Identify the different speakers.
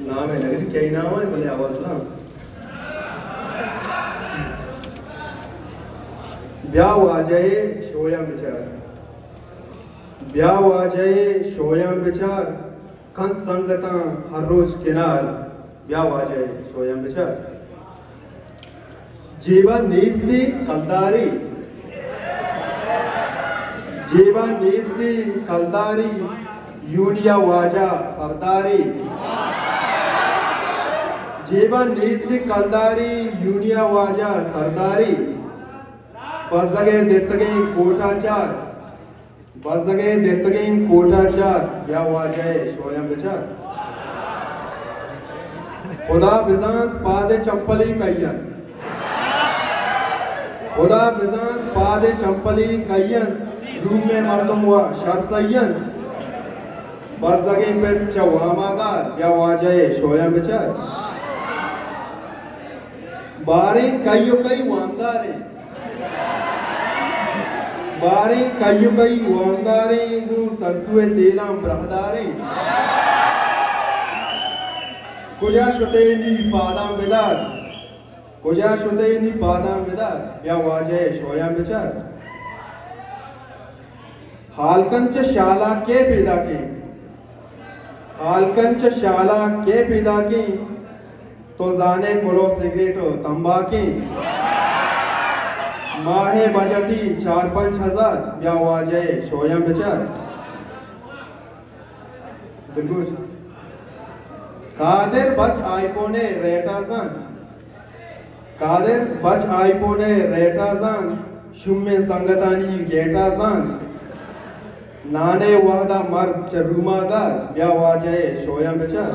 Speaker 1: नाम है नगरी क्या ही नाम है भले आवाज ना ब्याह आ जाए शोयम विचार ब्याह आ जाए शोयम विचार कंत संगता हर रोज किनार ब्याह आ जाए शोयम विचार जीवन नीसली कलदारी जीवन नीसली कलदारी यूनिया वाजा सरदारी जीवन नीसली कलदारी यूनिया वाजा सरदारी बस जगह देतगे कोटाचार बस जगह देतगे कोटाचार या वाजाए शोयम विचार खुदा बिजांत पादे चंपली कयन खुदा बिजांत पादे चंपली कयन रूम में मर्दम हुआ शरसयन बस जगह पे चवामागार या वाजाए शोयम विचार बारी कईयो कई वामदारे बारी कईयो कई वामदारे वो सरसुए तेलाम ब्रहदारे कुजा शुतेनी पादाम विदार कुजा शुतेनी पादाम विदार या वाजाए शोयम विचार हालकंच शाला के पैदा की हालकंच शाला के पैदा की तो जाने कुलो सिगरेटो तंबाकी माहे बजटी 4-5 हजार या वाजाए शोयम विचार कादिर बच आईपोने रेटाजान कादिर बच आईपोने रेटाजान शुम्मे संगतानी गेटाजान नाने वादा मर्द चरुमागार या वाजाए शोयम विचार